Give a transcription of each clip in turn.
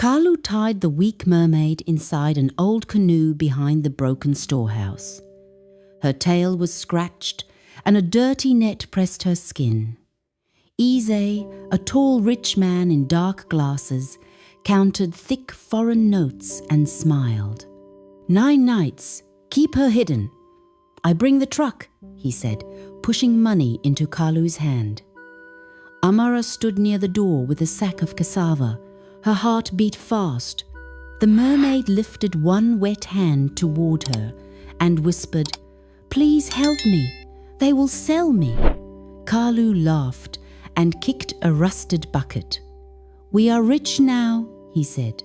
Kalu tied the weak mermaid inside an old canoe behind the broken storehouse. Her tail was scratched, and a dirty net pressed her skin. Ise, a tall rich man in dark glasses, counted thick foreign notes and smiled. 9 nights, keep her hidden. I bring the truck, he said, pushing money into Kalu's hand. Amara stood near the door with a sack of cassava. Her heart beat fast. The mermaid lifted one wet hand toward her and whispered, "Please help me. They will sell me." Kalu laughed and kicked a rusted bucket. "We are rich now," he said.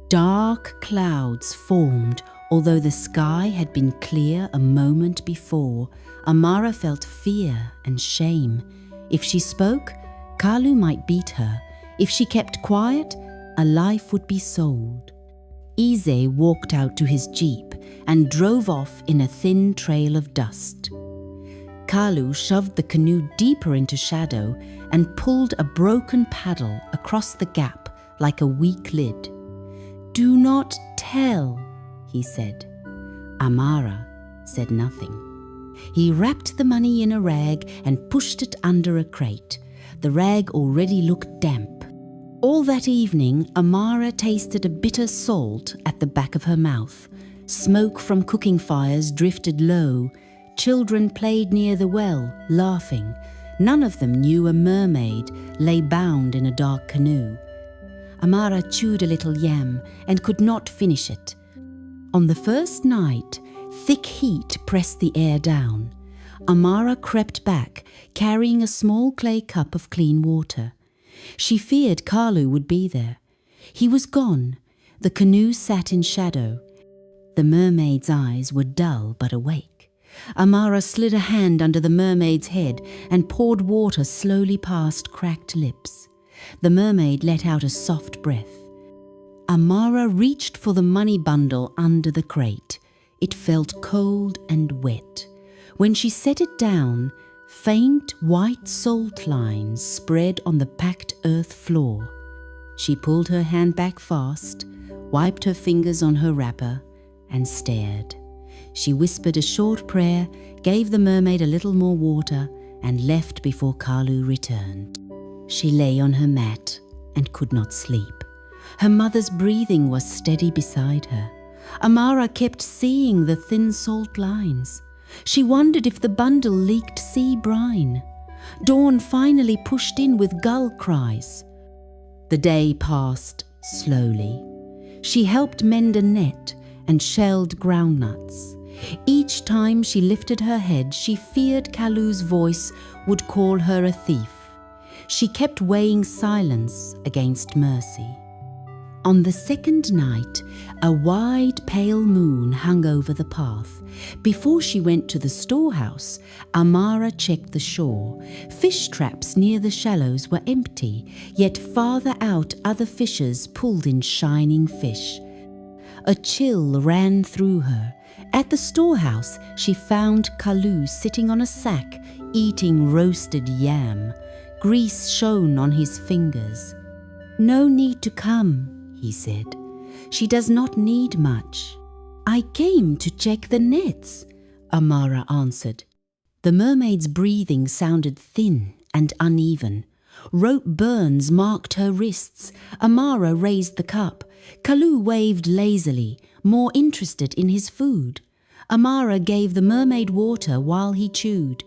Dark clouds formed. Although the sky had been clear a moment before, Amara felt fear and shame. If she spoke, Kalu might beat her. If she kept quiet, a life would be sold. Ise walked out to his jeep and drove off in a thin trail of dust. Kalu shoved the canoe deeper into shadow and pulled a broken paddle across the gap like a weak lid. "Do not tell," he said. Amara said nothing. He wrapped the money in a rag and pushed it under a crate. The rag already looked damp. All that evening, Amara tasted a bitter salt at the back of her mouth. Smoke from cooking fires drifted low. Children played near the well, laughing. None of them knew a mermaid lay bound in a dark canoe. Amara chewed a little yam and could not finish it. On the first night, thick heat pressed the air down. Amara crept back, carrying a small clay cup of clean water. She feared Kalu would be there. He was gone. The canoe sat in shadow. The mermaid's eyes were dull but awake. Amara slid a hand under the mermaid's head and poured water slowly past cracked lips. The mermaid let out a soft breath. Amara reached for the money bundle under the crate. It felt cold and wet. When she set it down, faint white salt lines spread on the packed earth floor. She pulled her hand back fast, wiped her fingers on her wrapper, and stared. She whispered a short prayer, gave the mermaid a little more water, and left before Kalu returned. She lay on her mat and could not sleep. Her mother's breathing was steady beside her. Amara kept seeing the thin salt lines. She wondered if the bundle leaked sea brine. Dawn finally pushed in with gull cries. The day passed slowly. She helped mend a net and shelled groundnuts. Each time she lifted her head, she feared Kalu's voice would call her a thief. She kept weighing silence against mercy. On the second night, a wide, pale moon hung over the path. Before she went to the storehouse, Amara checked the shore. Fish traps near the shallows were empty, yet farther out other fishers pulled in shining fish. A chill ran through her. At the storehouse, she found Kalu sitting on a sack, eating roasted yam. Grease shone on his fingers. "No need to come," he said. "She does not need much." "I came to check the nets," Amara answered. The mermaid's breathing sounded thin and uneven. Rope burns marked her wrists. Amara raised the cup. Kalu waved lazily, more interested in his food. Amara gave the mermaid water while he chewed.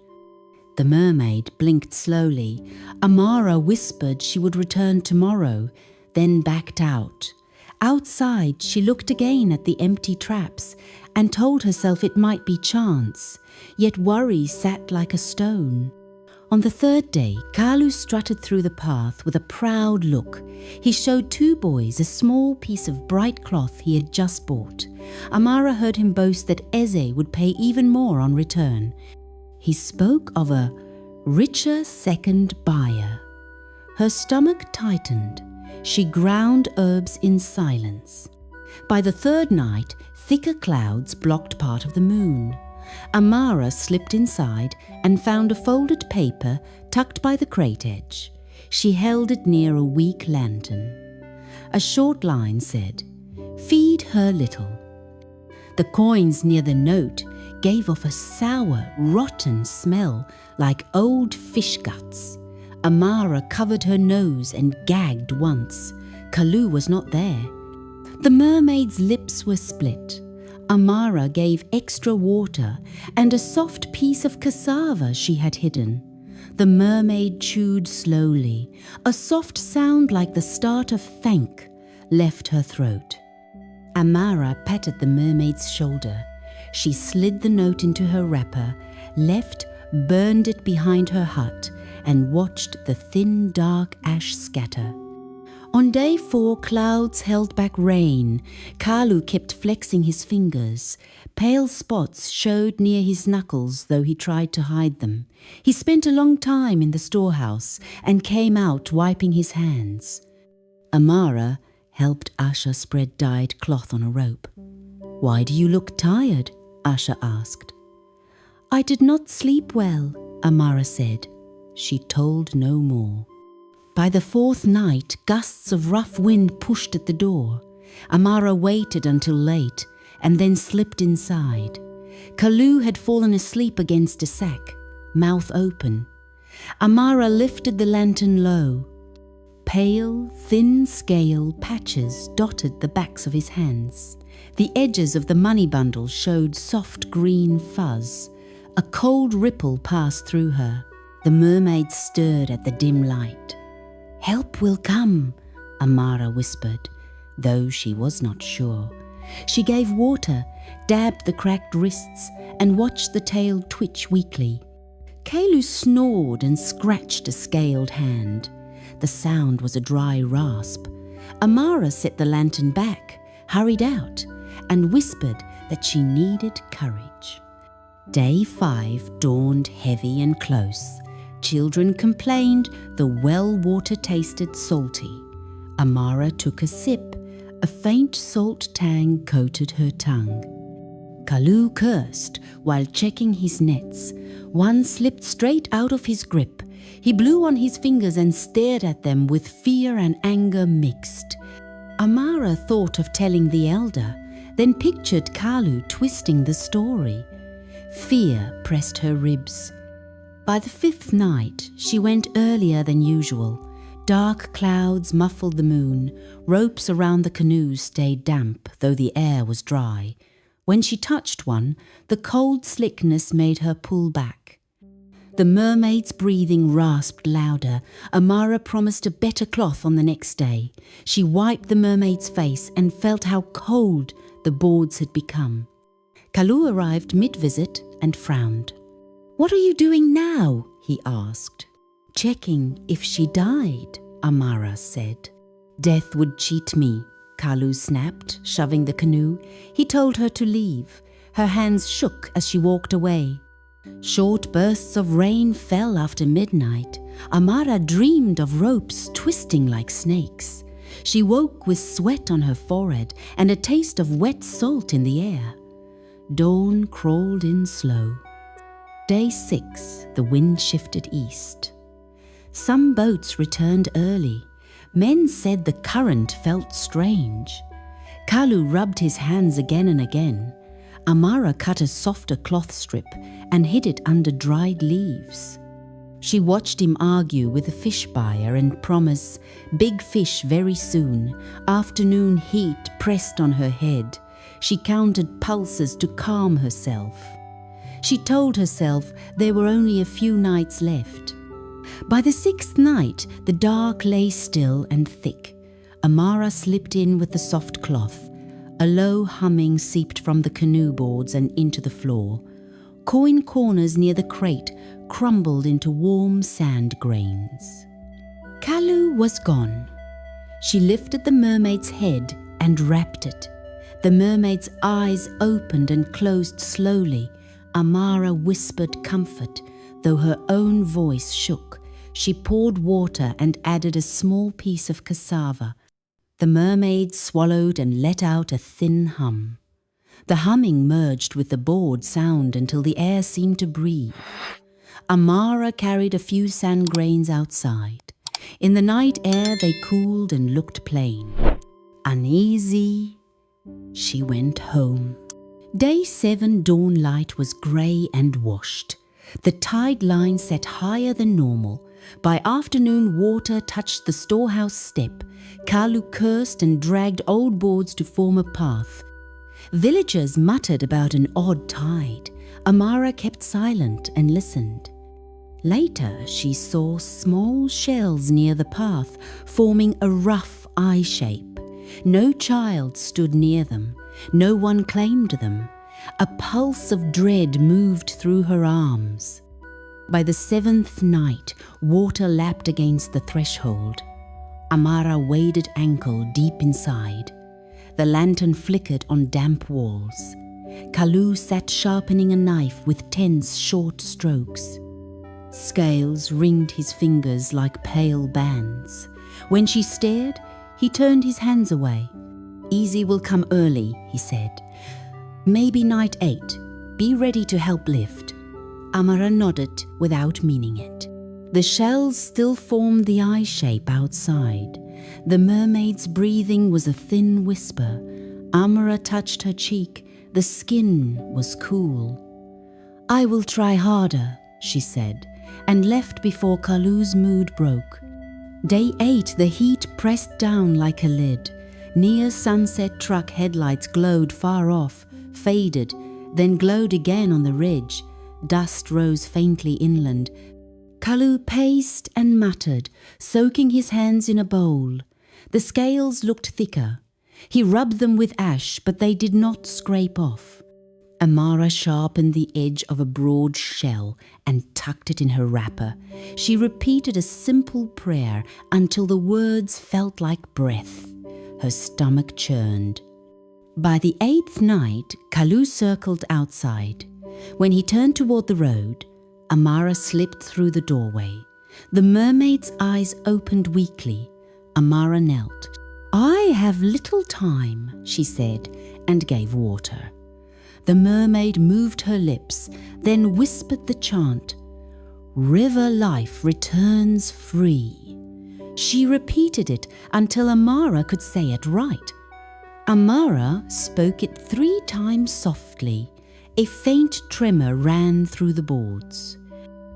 The mermaid blinked slowly. Amara whispered she would return tomorrow, then backed out. Outside, she looked again at the empty traps and told herself it might be chance, yet worry sat like a stone. On the third day, Kalu strutted through the path with a proud look. He showed 2 boys a small piece of bright cloth he had just bought. Amara heard him boast that Eze would pay even more on return. He spoke of a richer second buyer. Her stomach tightened. She ground herbs in silence. By the third night, thicker clouds blocked part of the moon. Amara slipped inside and found a folded paper tucked by the crate edge. She held it near a weak lantern. A short line said, "Feed her little." The coins near the note gave off a sour, rotten smell like old fish guts. Amara covered her nose and gagged once. Kalu was not there. The mermaid's lips were split. Amara gave extra water and a soft piece of cassava she had hidden. The mermaid chewed slowly. A soft sound like the start of thank left her throat. Amara patted the mermaid's shoulder. She slid the note into her wrapper, burned it behind her hut, and watched the thin, dark ash scatter. On day 4, clouds held back rain. Kalu kept flexing his fingers. Pale spots showed near his knuckles, though he tried to hide them. He spent a long time in the storehouse and came out wiping his hands. Amara helped Asha spread dyed cloth on a rope. "Why do you look tired?" Asha asked. "I did not sleep well," Amara said. She told no more. By the 4th night, gusts of rough wind pushed at the door. Amara waited until late and then slipped inside. Kalu had fallen asleep against a sack, mouth open. Amara lifted the lantern low. Pale, thin scale patches dotted the backs of his hands. The edges of the money bundle showed soft green fuzz. A cold ripple passed through her. The mermaid stirred at the dim light. "Help will come," Amara whispered, though she was not sure. She gave water, dabbed the cracked wrists, and watched the tail twitch weakly. Kalu snored and scratched a scaled hand. The sound was a dry rasp. Amara set the lantern back, hurried out, and whispered that she needed courage. Day 5 dawned heavy and close. Children complained the well water tasted salty. Amara took a sip. A faint salt tang coated her tongue. Kalu cursed while checking his nets. One slipped straight out of his grip. He blew on his fingers and stared at them with fear and anger mixed. Amara thought of telling the elder, then pictured Kalu twisting the story. Fear pressed her ribs. By the 5th night, she went earlier than usual. Dark clouds muffled the moon. Ropes around the canoes stayed damp, though the air was dry. When she touched one, the cold slickness made her pull back. The mermaid's breathing rasped louder. Amara promised a better cloth on the next day. She wiped the mermaid's face and felt how cold the boards had become. Kalu arrived mid-visit and frowned. "What are you doing now?" he asked. "Checking if she died," Amara said. "Death would cheat me," Kalu snapped, shoving the canoe. He told her to leave. Her hands shook as she walked away. Short bursts of rain fell after midnight. Amara dreamed of ropes twisting like snakes. She woke with sweat on her forehead and a taste of wet salt in the air. Dawn crawled in slow. Day 6, the wind shifted east. Some boats returned early. Men said the current felt strange. Kalu rubbed his hands again and again. Amara cut a softer cloth strip and hid it under dried leaves. She watched him argue with a fish buyer and promise big fish very soon. Afternoon heat pressed on her head. She counted pulses to calm herself. She told herself there were only a few nights left. By the 6th night, the dark lay still and thick. Amara slipped in with the soft cloth. A low humming seeped from the canoe boards and into the floor. Coin corners near the crate crumbled into warm sand grains. Kalu was gone. She lifted the mermaid's head and wrapped it. The mermaid's eyes opened and closed slowly. Amara whispered comfort, though her own voice shook. She poured water and added a small piece of cassava. The mermaid swallowed and let out a thin hum. The humming merged with the board sound until the air seemed to breathe. Amara carried a few sand grains outside. In the night air they cooled and looked plain. Uneasy, she went home. Day 7 dawn light was grey and washed. The tide line set higher than normal. By afternoon, water touched the storehouse step. Kalu cursed and dragged old boards to form a path. Villagers muttered about an odd tide. Amara kept silent and listened. Later, she saw small shells near the path, forming a rough eye shape. No child stood near them. No one claimed them. A pulse of dread moved through her arms. By the 7th night, water lapped against the threshold. Amara waded ankle deep inside. The lantern flickered on damp walls. Kalu sat sharpening a knife with tense, short strokes. Scales ringed his fingers like pale bands. When she stared, he turned his hands away. "Easy will come early," he said. "Maybe night 8. Be ready to help lift." Amara nodded without meaning it. The shells still formed the eye shape outside. The mermaid's breathing was a thin whisper. Amara touched her cheek. The skin was cool. "I will try harder," she said, and left before Kalu's mood broke. Day 8, the heat pressed down like a lid. Near sunset truck headlights glowed far off, faded, then glowed again on the ridge. Dust rose faintly inland. Kalu paced and muttered, soaking his hands in a bowl. The scales looked thicker. He rubbed them with ash, but they did not scrape off. Amara sharpened the edge of a broad shell and tucked it in her wrapper. She repeated a simple prayer until the words felt like breath. Her stomach churned. By the 8th night, Kalu circled outside. When he turned toward the road, Amara slipped through the doorway. The mermaid's eyes opened weakly. Amara knelt. "I have little time," she said, and gave water. The mermaid moved her lips, then whispered the chant, "River life returns free." She repeated it until Amara could say it right. Amara spoke it 3 times softly. A faint tremor ran through the boards.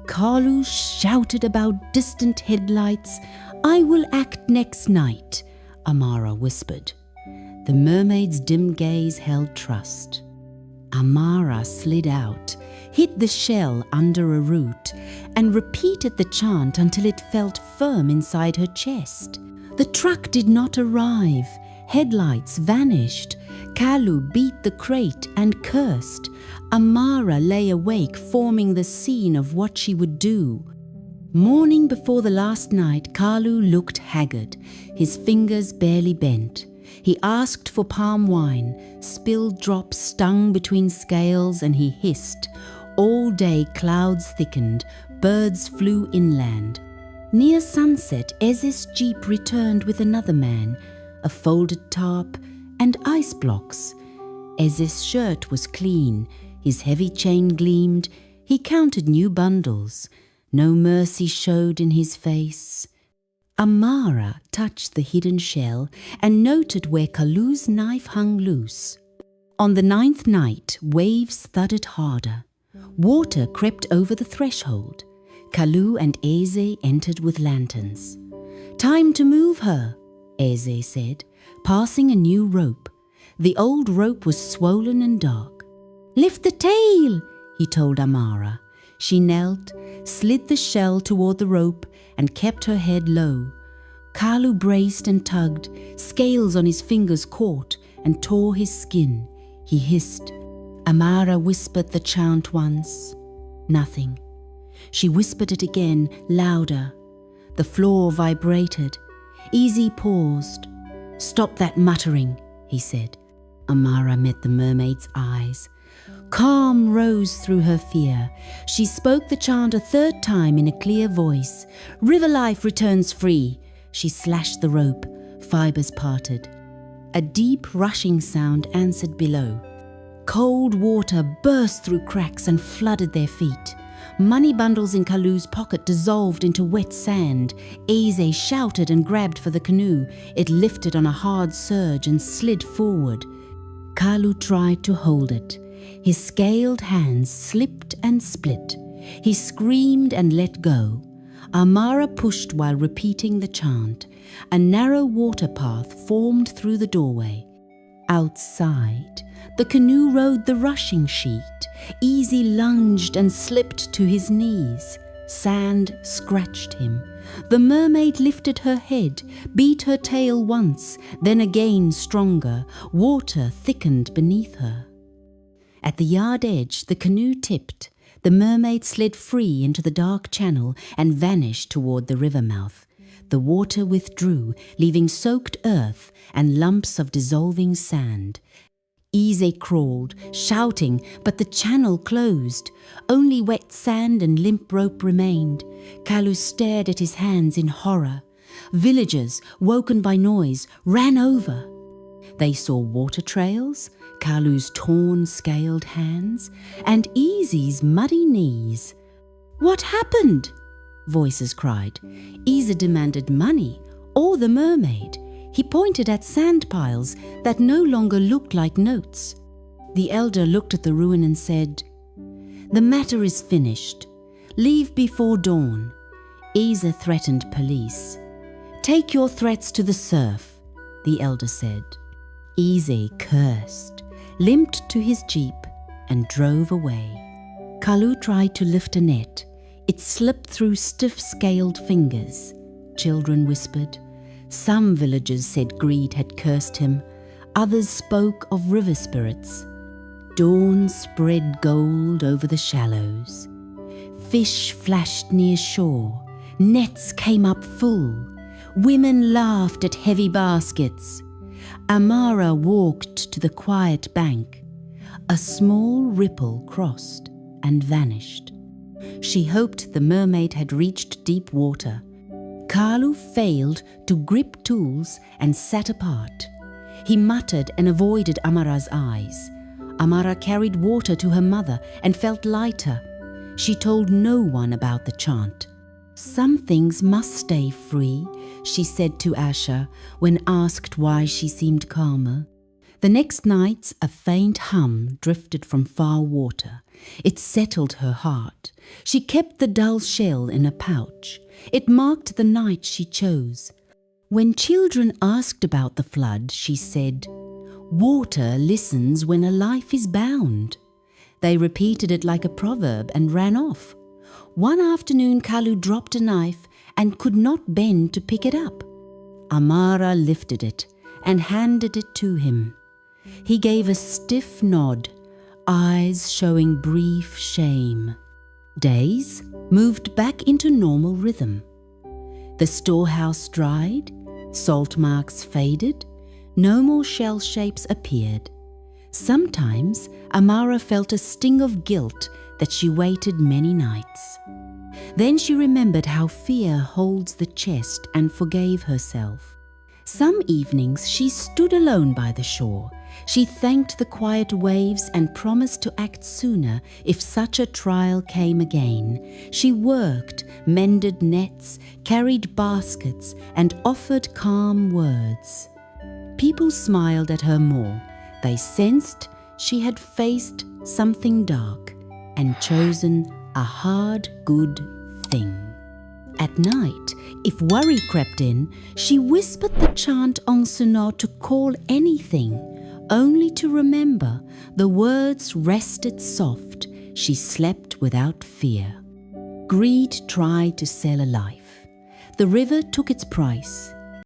Kalu shouted about distant headlights. "I will act next night," Amara whispered. The mermaid's dim gaze held trust. Amara slid out, hit the shell under a root, and repeated the chant until it felt firm inside her chest. The truck did not arrive. Headlights vanished. Kalu beat the crate and cursed. Amara lay awake, forming the scene of what she would do. Morning before the last night, Kalu looked haggard. His fingers barely bent. He asked for palm wine. Spilled drops stung between scales and he hissed. All day clouds thickened. Birds flew inland. Near sunset, Ez's jeep returned with another man, a folded tarp and ice blocks. Ez's shirt was clean. His heavy chain gleamed. He counted new bundles. No mercy showed in his face. Amara touched the hidden shell and noted where Kalu's knife hung loose. On the 9th night, waves thudded harder. Water crept over the threshold. Kalu and Eze entered with lanterns. "Time to move her," Eze said, passing a new rope. The old rope was swollen and dark. "Lift the tail," he told Amara. She knelt, slid the shell toward the rope, and kept her head low. Kalu braced and tugged. Scales on his fingers caught and tore his skin. He hissed. Amara whispered the chant once. Nothing. She whispered it again, louder. The floor vibrated. Eze paused. "Stop that muttering," he said. Amara met the mermaid's eyes. Calm rose through her fear. She spoke the chant a 3rd time in a clear voice. "River life returns free." She slashed the rope. Fibers parted. A deep rushing sound answered below. Cold water burst through cracks and flooded their feet. Money bundles in Kalu's pocket dissolved into wet sand. Eze shouted and grabbed for the canoe. It lifted on a hard surge and slid forward. Kalu tried to hold it. His scaled hands slipped and split. He screamed and let go. Amara pushed while repeating the chant. A narrow water path formed through the doorway. Outside, the canoe rode the rushing sheet. Eze lunged and slipped to his knees. Sand scratched him. The mermaid lifted her head, beat her tail once, then again stronger. Water thickened beneath her. At the yard edge, the canoe tipped. The mermaid slid free into the dark channel and vanished toward the river mouth. The water withdrew, leaving soaked earth and lumps of dissolving sand. Eze crawled, shouting, but the channel closed. Only wet sand and limp rope remained. Kalu stared at his hands in horror. Villagers, woken by noise, ran over. They saw water trails, Kalu's torn, scaled hands, and Eze's muddy knees. "What happened?" voices cried. Eze demanded money, or the mermaid. He pointed at sand piles that no longer looked like notes. The elder looked at the ruin and said, "The matter is finished. Leave before dawn." Eze threatened police. "Take your threats to the surf," the elder said. Eze cursed, limped to his jeep, and drove away. Kalu tried to lift a net. It slipped through stiff-scaled fingers. Children whispered. Some villagers said greed had cursed him. Others spoke of river spirits. Dawn spread gold over the shallows. Fish flashed near shore. Nets came up full. Women laughed at heavy baskets. Amara walked to the quiet bank. A small ripple crossed and vanished. She hoped the mermaid had reached deep water. Kalu failed to grip tools and sat apart. He muttered and avoided Amara's eyes. Amara carried water to her mother and felt lighter. She told no one about the chant. "Some things must stay free," she said to Asha when asked why she seemed calmer. The next night, a faint hum drifted from far water. It settled her heart. She kept the dull shell in a pouch. It marked the night she chose. When children asked about the flood, she said, "Water listens when a life is bound." They repeated it like a proverb and ran off. One afternoon, Kalu dropped a knife and could not bend to pick it up. Amara lifted it and handed it to him. He gave a stiff nod, eyes showing brief shame. Days moved back into normal rhythm. The storehouse dried, salt marks faded, no more shell shapes appeared. Sometimes Amara felt a sting of guilt that she waited many nights. Then she remembered how fear holds the chest and forgave herself. Some evenings she stood alone by the shore. She thanked the quiet waves and promised to act sooner if such a trial came again. She worked, mended nets, carried baskets, and offered calm words. People smiled at her more. They sensed she had faced something dark and chosen a hard, good thing. At night, if worry crept in, she whispered the chant en sonore to call anything, only to remember the words rested soft. She slept without fear. Greed tried to sell a life. The river took its price.